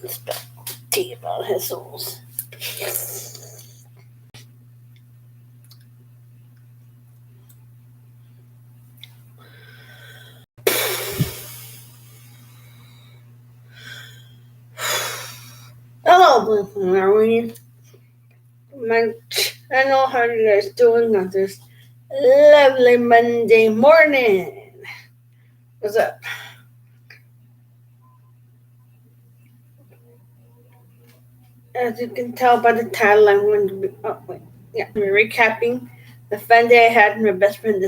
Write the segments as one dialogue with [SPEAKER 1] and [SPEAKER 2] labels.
[SPEAKER 1] spill tea about his souls. Hello, Marlene. I know how you guys doing on this lovely Monday morning. What's up? As you can tell by the title, I'm going to be recapping the fun day I had with my best friend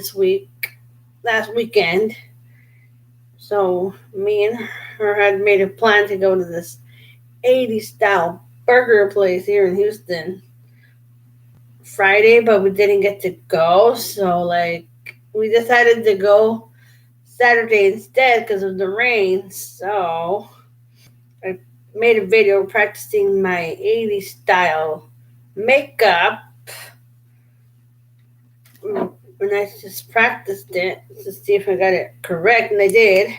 [SPEAKER 1] last weekend. So me and her had made a plan to go to this 80s style burger place here in Houston Friday, but we didn't get to go. So we decided to go Saturday instead because of the rain. So I made a video practicing my 80s style makeup. And I just practiced it to see if I got it correct, and I did.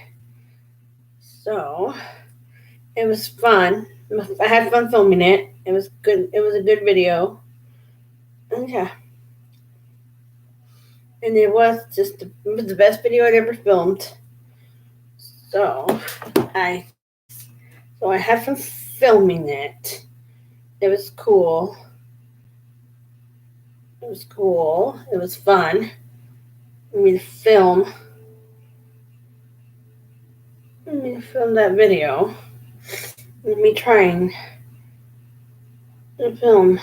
[SPEAKER 1] So it was fun. I had fun filming it. It was good. It was a good video. And yeah. And it was the best video I'd ever filmed. So I had fun filming it. It was cool. It was cool. It was fun. I mean, film that video. Me trying to film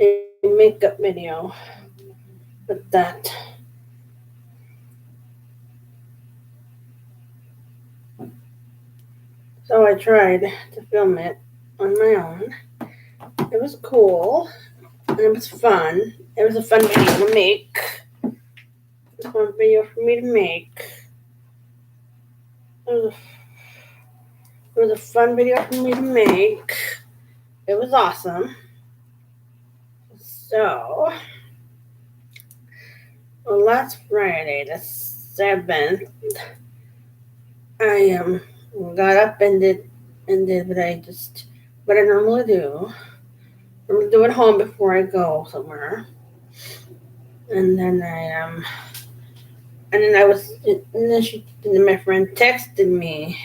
[SPEAKER 1] a makeup video with that. So I tried to film it on my own. It was cool. And it was fun. It was a fun video to make. It was a fun video for me to make. It was a fun video for me to make. It was awesome. So, last Friday, the 7th, I got up and did what I normally do. I'm gonna do it home before I go somewhere. And then my friend texted me.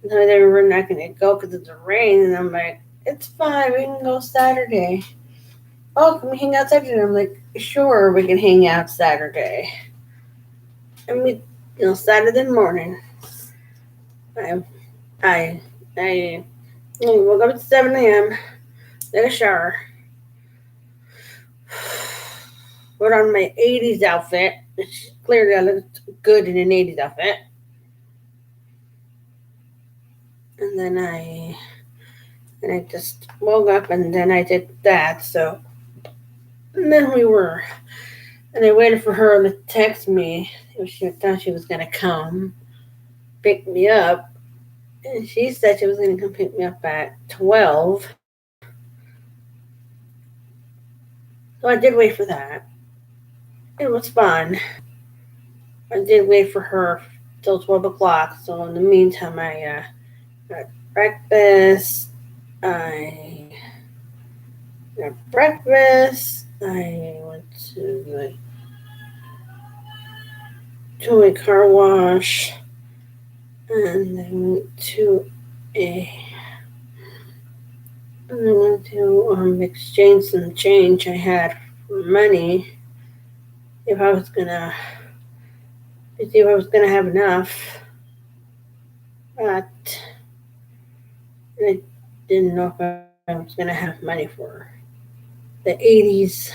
[SPEAKER 1] And they were not gonna go because of the rain, and I'm like, it's fine, we can go Saturday. Oh, can we hang out Saturday? I'm like, sure, we can hang out Saturday. And Saturday morning, I woke up at 7 a.m., took a shower, put on my 80s outfit. Clearly, I looked good in an 80s outfit. And then I just woke up, and then I did that. So, and then and I waited for her to text me. She thought she was going to come pick me up. And she said she was going to come pick me up at 12. So I did wait for that. It was fun. I did wait for her till 12 o'clock. So in the meantime, I got breakfast. I went to a car wash, and I went to exchange some change I had for money if I was gonna have enough, but I didn't know if I was gonna have money for the 80s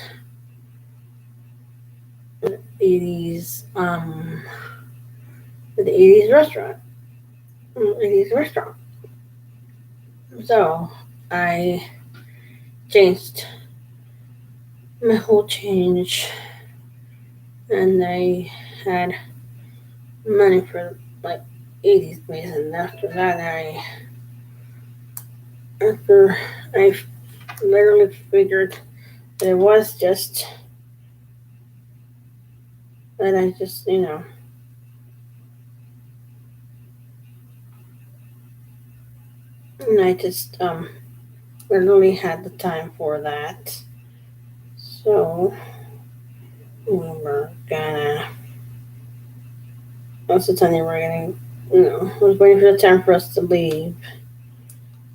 [SPEAKER 1] for the 80s restaurant. So I changed my whole change, and I had money for 80s place, and after that I literally figured that it was just that I just And I just literally had the time for that. So we were gonna most of the time they were gonna I was waiting for the time for us to leave.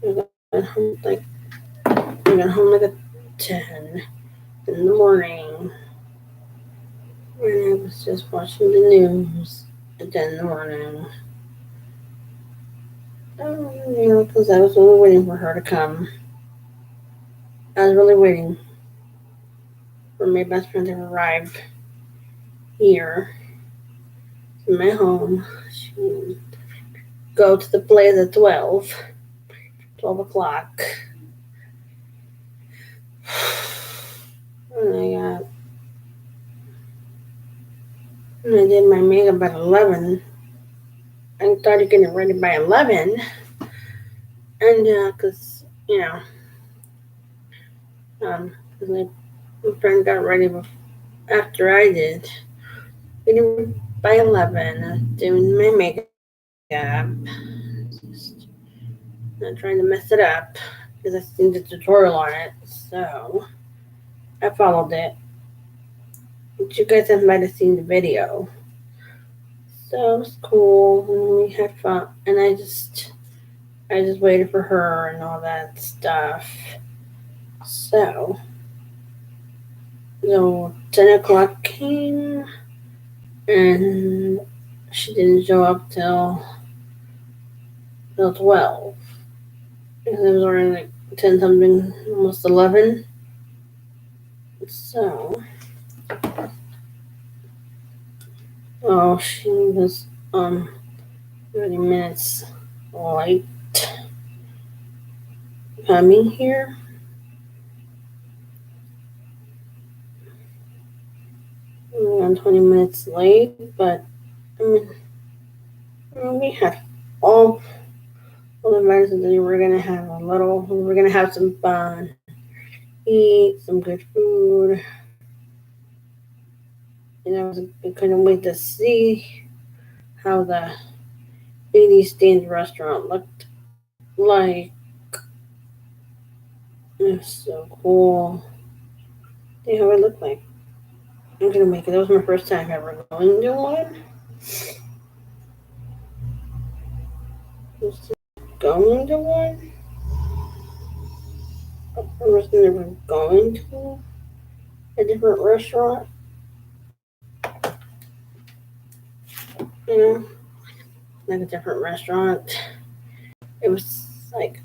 [SPEAKER 1] We got home like we got home like at 10 in the morning. And I was just watching the news at 10 in the morning. Because I was really waiting for her to come. I was really waiting for my best friend to arrive here in my home. She would go to the place at 12 o'clock. And I did my makeup at 11. I started getting ready by 11. And, because, my friend got ready after I did. Getting by 11, doing my makeup. Just not trying to mess it up because I seen the tutorial on it. So I followed it. But you guys might have seen the video. So it was cool and we had fun. And I just waited for her and all that stuff. So 10 o'clock came and she didn't show up till 12. Because it was already like 10 something, almost 11. So, she was 30 minutes late coming here. Around 20 minutes late, but we had all the medicine that we were gonna have we were gonna have some fun, eat some good food. And I couldn't wait to see how the 80s themed restaurant looked like. It was so cool. See how it looked like. I'm gonna make it. That was my first time ever going to one. Going to one. I was never going to a different restaurant. Like a different restaurant. It was like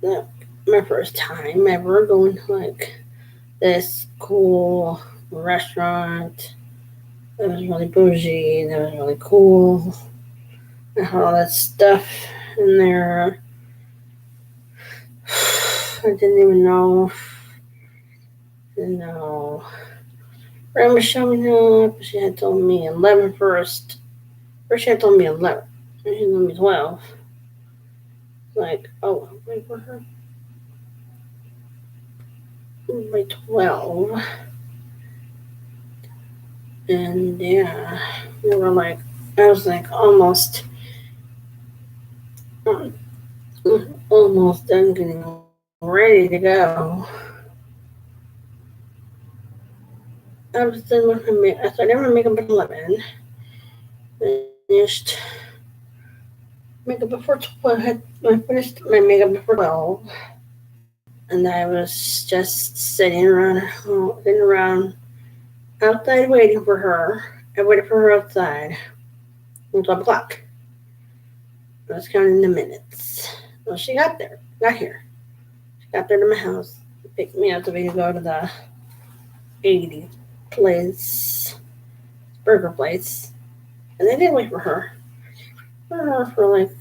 [SPEAKER 1] my first time ever going to like this cool restaurant. It was really bougie and it was really cool. I had all that stuff in there. I didn't even know. No. Friend was showing up. She had told me 11 first. First she had told me 11. And she told me 12. Like, wait for her. By 12. And yeah, we were like, I was like almost done getting ready to go. I was done with my makeup. I started my makeup at 11. Finished makeup before 12. I finished my makeup before 12. And I was just sitting around outside waiting for her. I waited for her outside until 12 o'clock. I was counting the minutes. Well, she got here. She got there to my house, picked me up so we could go to the 80 place, burger place. And I did wait for her. For like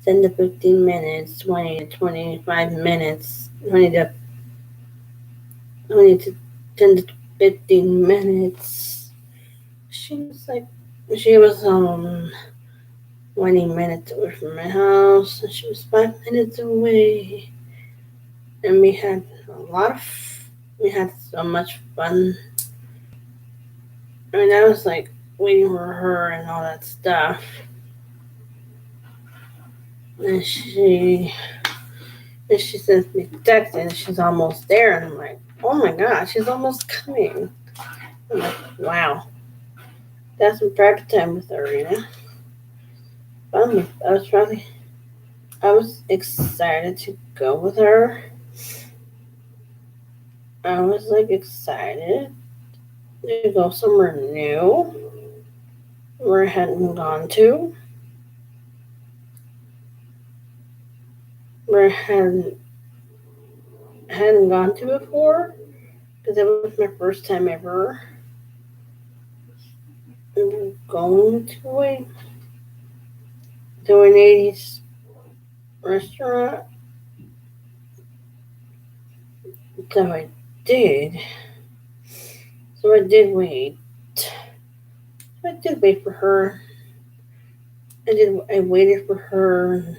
[SPEAKER 1] 10 to 15 minutes, 20 to 25 minutes, 20 to 10 to 15 minutes. She was 20 minutes away from my house, and she was 5 minutes away. And we had so much fun. I mean, I was like waiting for her and all that stuff. And she sends me a text and she's almost there, and I'm like, oh my god, she's almost coming. I'm like, wow, that's some private time with her, you know. I was excited to go with her. I was like excited to go somewhere new where I hadn't gone to, where I hadn't gone to before, because it was my first time ever going to an 80s restaurant. So I did. So I did wait. I did wait for her. I waited for her.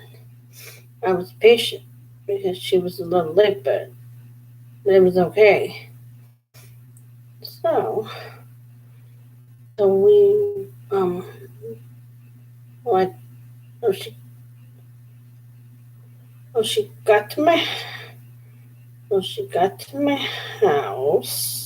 [SPEAKER 1] I was patient because she was a little late, but it was okay. So, we like oh she oh she got to my house.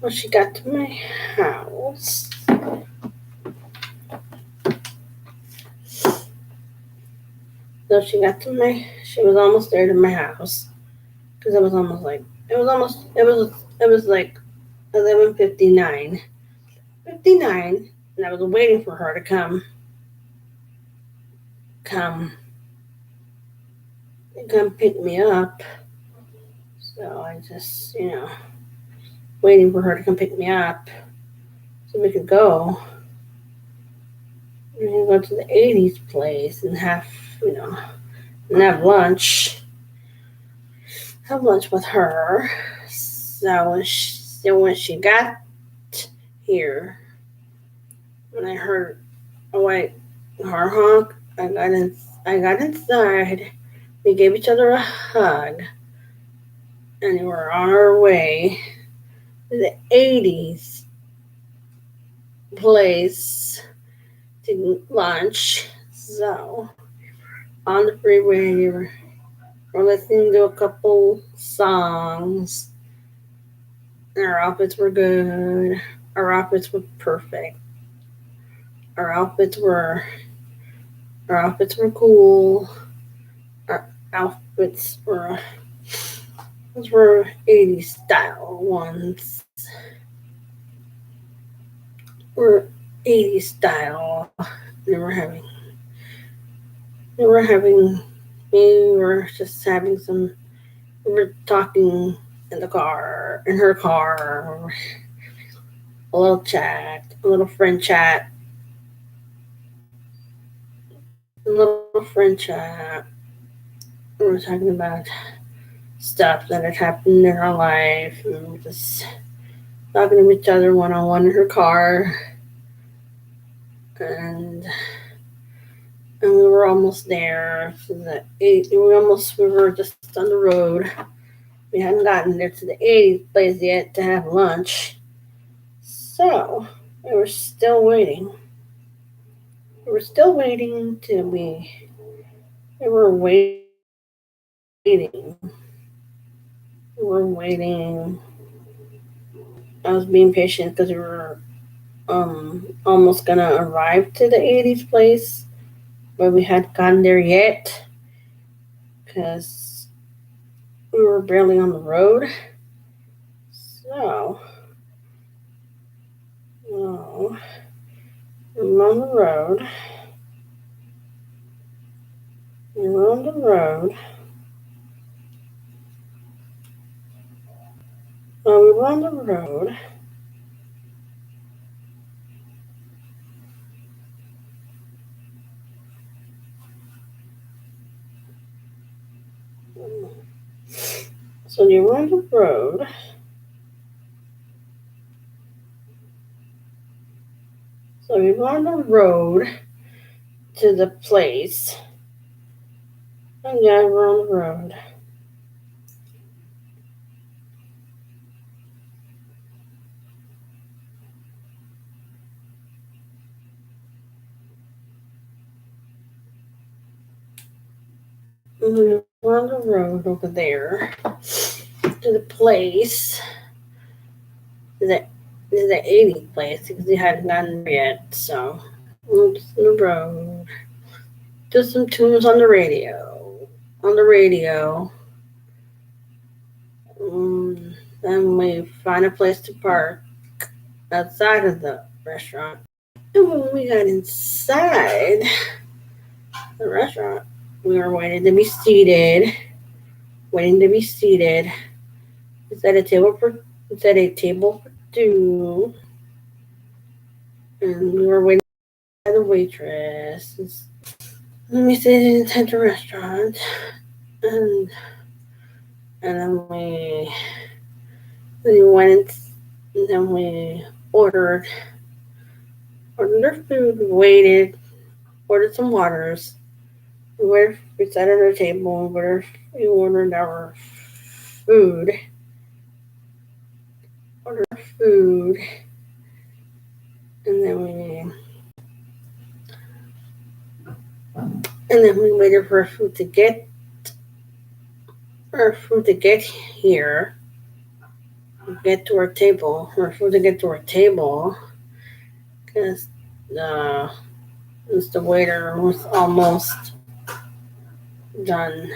[SPEAKER 1] When she got to my house, she was almost there to my house, because it was like 11:59, and I was waiting for her to come pick me up. So I just, waiting for her to come pick me up so we could go. We could go to the 80s place and have lunch. Have lunch with her. So when she got here, when I heard a white car honk, I got inside. We gave each other a hug, and we were on our way to the 80s place to lunch. So on the freeway, we're listening to a couple songs. Our outfits were good. Our outfits were perfect. Our outfits were cool. Our outfits were 80s style ones. Were 80s style. They were just having some. We were talking in her car, a little chat, a little friend chat, We were talking about stuff that had happened in her life, and we were just talking to each other one on one in her car, and we were almost there. So we were just on the road. We hadn't gotten there to the 80s place yet to have lunch. So we were still waiting. We were still waiting till we were waiting. We were waiting. I was being patient because we were almost gonna arrive to the 80s place, but we hadn't gotten there yet because we were barely on the road. So, we were on the road. We were on the road. We were on the road. So we were on the road. So we were on the road to the place. Oh yeah, we're on the road. We're on the road over there to the place. The the 80 place because we hadn't gotten there yet. So we're just on the road. Just some tunes on the radio. On the radio. Then we find a place to park outside of the restaurant. And when we got inside the restaurant, we were waiting to be seated. We set a table for two, and we were waiting by the waitress. And we stayed inside the restaurant, and then we went, and then we ordered our food, waited, ordered some waters. We sat at our table, we ordered our food, food, and then we waited for our food to get here, get to our table, our food to get to our table, because the waiter was almost done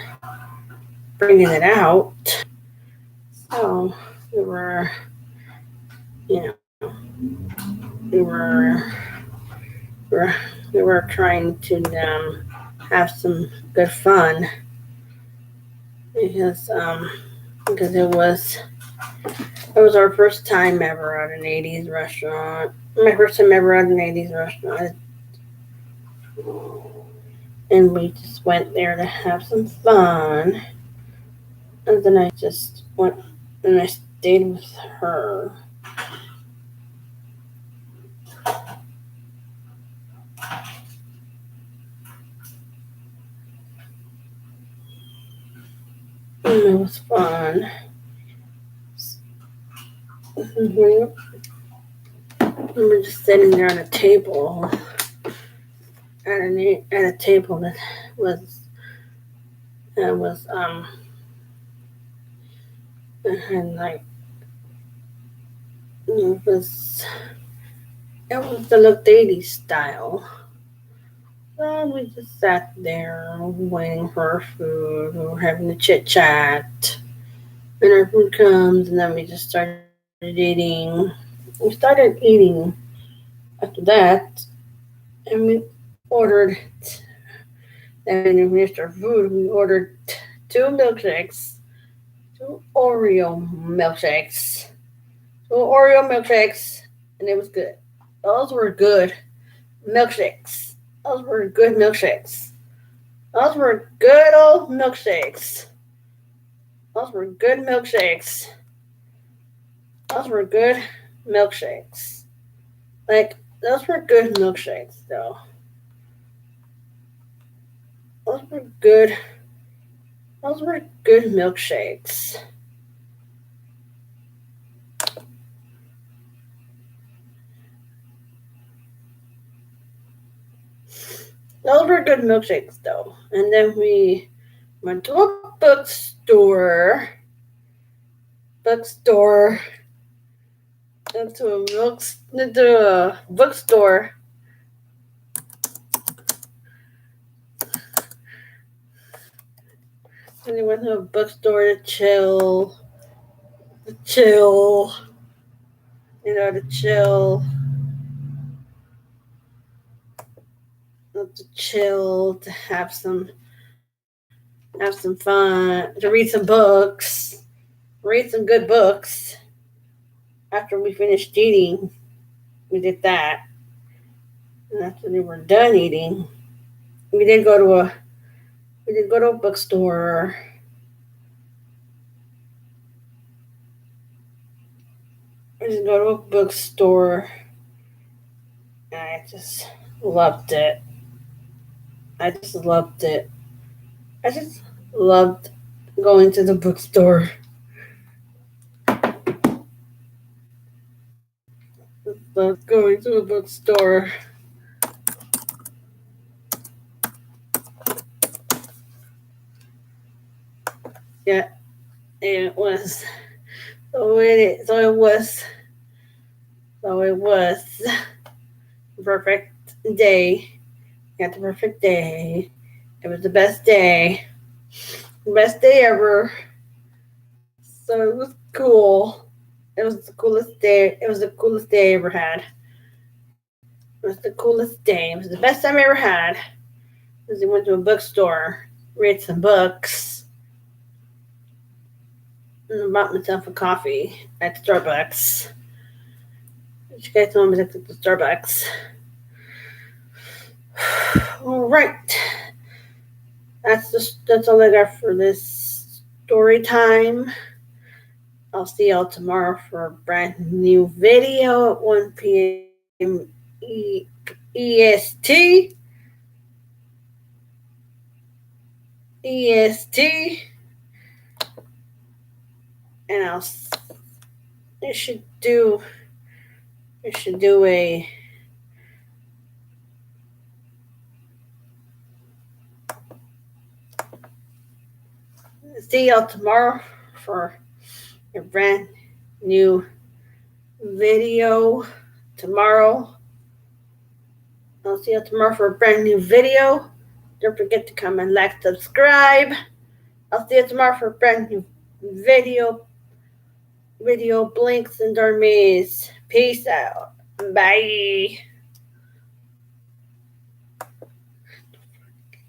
[SPEAKER 1] bringing it out. So we were, you know, we were, we were, we were trying to have some good fun because it was our first time ever at an 80s restaurant. My first time ever at an 80s restaurant. And we just went there to have some fun. And then I just went and I stayed with her. And it was fun. We were just sitting there at a table. At a table that was and like it was the look 80s style. So we just sat there waiting for our food. We were having a chit chat, and our food comes, and then we just started eating. We started eating after that, and we ordered. And when we finished our food, we ordered two milkshakes, two Oreo milkshakes, and it was good. Those were good milkshakes. Those were good milkshakes. Those were good old milkshakes. Those were good milkshakes. Those were good milkshakes. Like, those were good milkshakes, though. Those were good. Those were good milkshakes. Those were good milkshakes, though. And then we went to a bookstore. Into a bookstore. And we went to a bookstore to chill. To chill. To have some fun, to read some good books. After we finished eating, we did that. And after we were done eating, we did go to a bookstore. We did go to a bookstore. And I just loved it. I just loved going to the bookstore. Loved going to the bookstore. Yeah, it was so it was perfect day. Got the perfect day. It was the best day. Best day ever. So it was cool. It was the coolest day. It was the coolest day I ever had. It was the coolest day. It was the best time I ever had. Because we went to a bookstore, read some books, and bought myself a coffee at Starbucks. You guys know I'm at the Starbucks. All right. That's all I got for this story time. I'll see y'all tomorrow for a brand new video at 1 p.m. EST. EST. And it should do a see y'all tomorrow for a brand new video. Tomorrow. I'll see you tomorrow for a brand new video. Don't forget to comment, like, subscribe. I'll see you tomorrow for a brand new video. Blinks and dormies. Peace out. Bye.